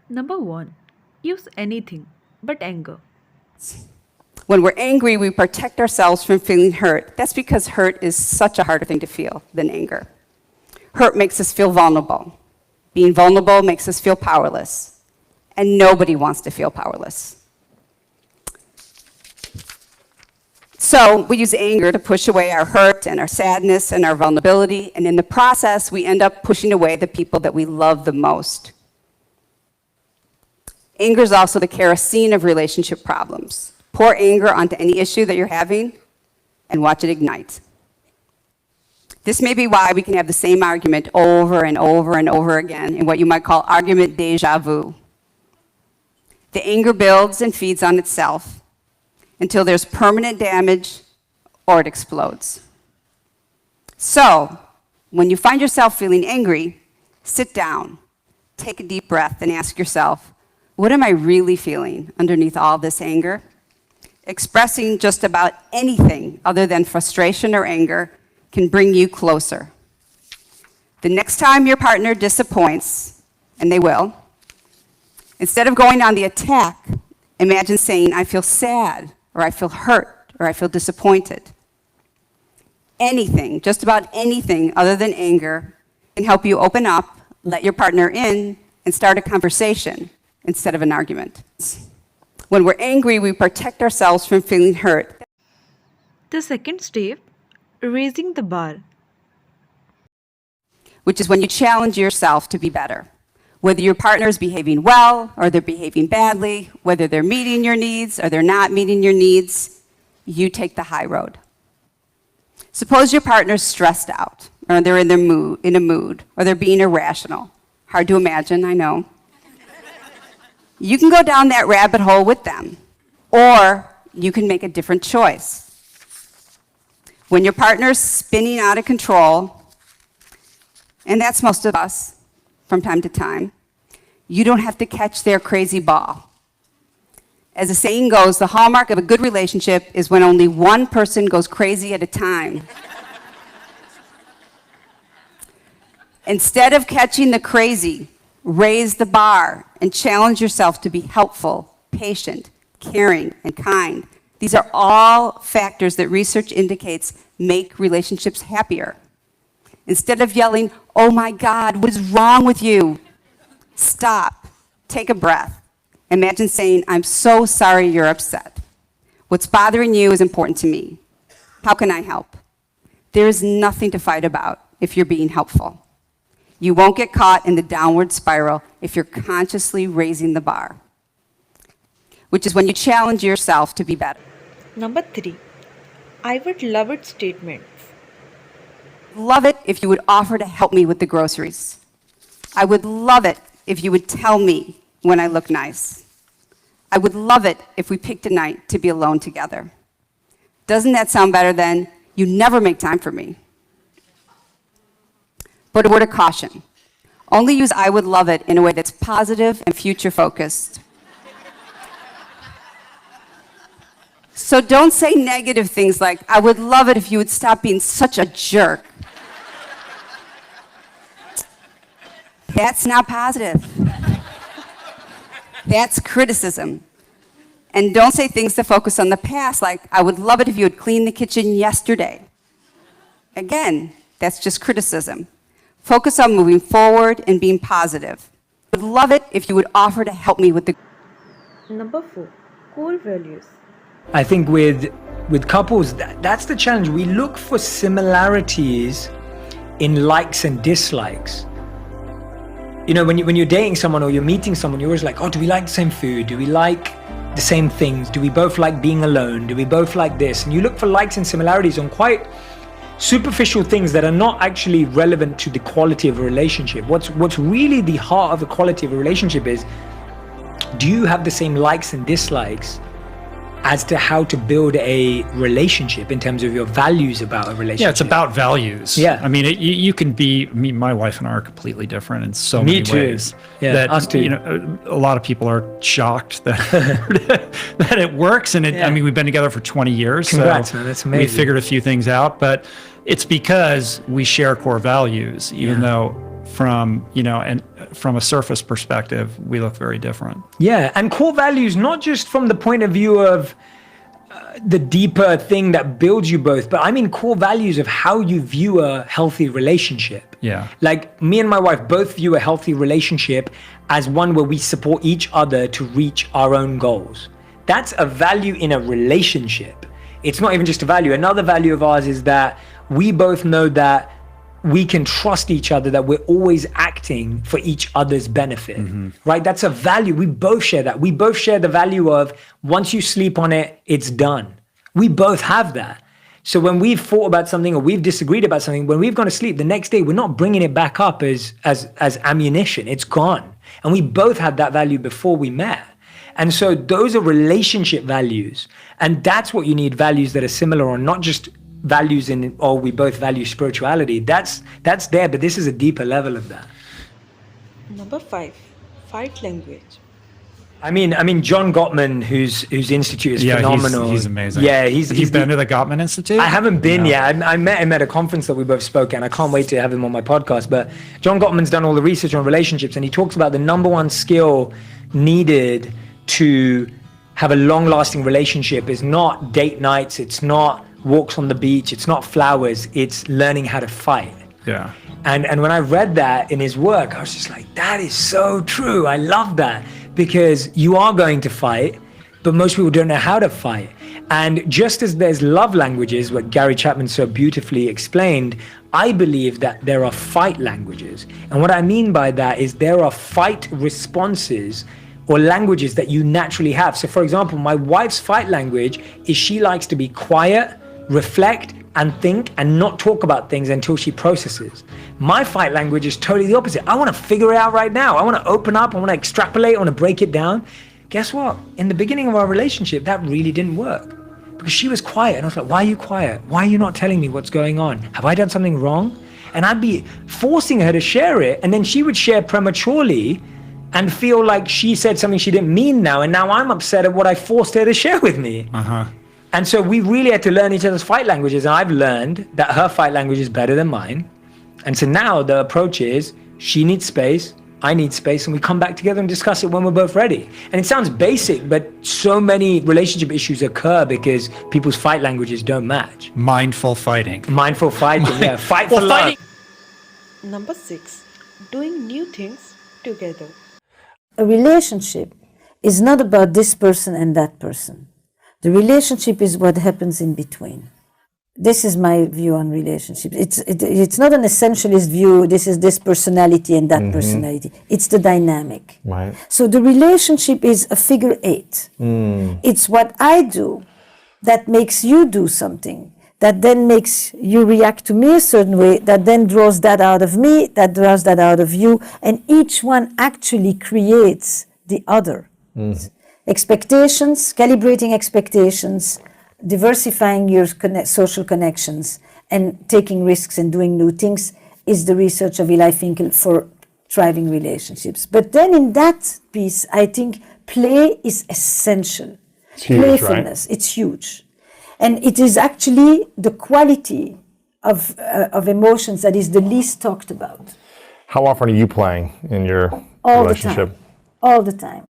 Number 1. Use anything but anger. When we're angry, we protect ourselves from feeling hurt. That's because hurt is such a harder thing to feel than anger. Hurt makes us feel vulnerable. Being vulnerable makes us feel powerless. And nobody wants to feel powerless. So we use anger to push away our hurt and our sadness and our vulnerability, and in the process, we end up pushing away the people that we love the most. Anger is also the kerosene of relationship problems. Pour anger onto any issue that you're having and watch it ignite. This may be why we can have the same argument over and over and over again in what you might call argument deja vu. The anger builds and feeds on itself until there's permanent damage or it explodes. So, when you find yourself feeling angry, sit down, take a deep breath, and ask yourself, what am I really feeling underneath all this anger? Expressing just about anything other than frustration or anger can bring you closer. The next time your partner disappoints, and they will, instead of going on the attack, imagine saying, I feel sad, or I feel hurt, or I feel disappointed. Anything, just about anything other than anger, can help you open up, let your partner in, and start a conversation instead of an argument. When we're angry, we protect ourselves from feeling hurt. The second step, raising the bar. Which is when you challenge yourself to be better. Whether your partner is behaving well or they're behaving badly, whether they're meeting your needs or they're not meeting your needs, you take the high road. Suppose your partner's stressed out, or they're in a mood, or they're being irrational. Hard to imagine, I know. You can go down that rabbit hole with them, or you can make a different choice. When your partner's spinning out of control, and that's most of us from time to time, you don't have to catch their crazy ball. As the saying goes, the hallmark of a good relationship is when only one person goes crazy at a time. Instead of catching the crazy, raise the bar and challenge yourself to be helpful, patient, caring, and kind. These are all factors that research indicates make relationships happier. Instead of yelling, oh my God, what is wrong with you? Stop, take a breath. Imagine saying, I'm so sorry you're upset. What's bothering you is important to me. How can I help? There is nothing to fight about if you're being helpful. You won't get caught in the downward spiral if you're consciously raising the bar, which is when you challenge yourself to be better. Number 3. I would love it statements. Love it if you would offer to help me with the groceries. I would love it if you would tell me when I look nice. I would love it if we picked a night to be alone together. Doesn't that sound better than, you never make time for me? But a word of caution. Only use I would love it in a way that's positive and future focused. So don't say negative things like, I would love it if you would stop being such a jerk. That's not positive. That's criticism. And don't say things that focus on the past, like, I would love it if you would clean the kitchen yesterday. Again, that's just criticism. Focus on moving forward and being positive. I would love it if you would offer to help me with the... Number 4. Core values. I think with couples, that's the challenge. We look for similarities in likes and dislikes. You know, when you're dating someone or you're meeting someone, you're always like, oh, do we like the same food? Do we like the same things? Do we both like being alone? Do we both like this? And you look for likes and similarities on quite superficial things that are not actually relevant to the quality of a relationship. What's really the heart of the quality of a relationship is, do you have the same likes and dislikes as to how to build a relationship in terms of your values about a relationship? Yeah, it's about values. Yeah. I mean, you can be, my wife and I are completely different in so Me many too. ways. Yeah, that, us too. You know, a lot of people are shocked that that it works. And Yeah. I mean, we've been together for 20 years. Congrats, so man. That's we amazing. figured a few things out, but it's because we share core values, even though from, and from a surface perspective, we look very different. Yeah, and core values, not just from the point of view of the deeper thing that builds you both, but I mean core values of how you view a healthy relationship. Yeah. Like me and my wife both view a healthy relationship as one where we support each other to reach our own goals. That's a value in a relationship. It's not even just a value. Another value of ours is that we both know that we can trust each other, that we're always acting for each other's benefit, right? That's a value. We both share that. We both share the value of once you sleep on it, it's done. We both have that. So when we've fought about something or we've disagreed about something, when we've gone to sleep, the next day, we're not bringing it back up as ammunition. It's gone. And we both had that value before we met. And so those are relationship values. And that's what you need, values that are similar, or not just values in, oh, we both value spirituality. That's there, but this is a deeper level of that. Number 5, fight language. I mean, John Gottman, whose institute is phenomenal. He's amazing. Yeah, he's been to the Gottman Institute? I haven't been yet. I met him at a conference that we both spoke at, and I can't wait to have him on my podcast. But John Gottman's done all the research on relationships, and he talks about the number one skill needed to have a long-lasting relationship is not date nights, it's not walks on the beach, it's not flowers, it's learning how to fight. Yeah. And when I read that in his work, I was just like, that is so true. I love that, because you are going to fight, but most people don't know how to fight. And just as there's love languages, what Gary Chapman so beautifully explained, I believe that there are fight languages. And what I mean by that is there are fight responses or languages that you naturally have. So for example, my wife's fight language is she likes to be quiet, reflect, and think, and not talk about things until she processes. My fight language is totally the opposite. I want to figure it out right now. I want to open up, I want to extrapolate, I want to break it down. Guess what? In the beginning of our relationship, that really didn't work, because she was quiet, and I was like, why are you quiet? Why are you not telling me what's going on? Have I done something wrong? And I'd be forcing her to share it, and then she would share prematurely and feel like she said something she didn't mean now, and now I'm upset at what I forced her to share with me. And so we really had to learn each other's fight languages, and I've learned that her fight language is better than mine. And so now the approach is she needs space, I need space, and we come back together and discuss it when we're both ready. And it sounds basic, but so many relationship issues occur because people's fight languages don't match. Mindful fighting. Mindful fighting, yeah. Fight for love. Number 6, doing new things together. A relationship is not about this person and that person. The relationship is what happens in between. This is my view on relationships. It's not an essentialist view, this is this personality and that personality. It's the dynamic. Right. So the relationship is a figure 8. It's what I do that makes you do something, that then makes you react to me a certain way, that then draws that out of me, that draws that out of you, and each one actually creates the other. Expectations, calibrating expectations, diversifying your social connections, and taking risks and doing new things is the research of Eli Finkel for thriving relationships. But then in that piece, I think play is essential. It's huge, Playfulness, right? it's huge. And it is actually the quality of emotions that is the least talked about. How often are you playing in your All relationship? the time. All the time.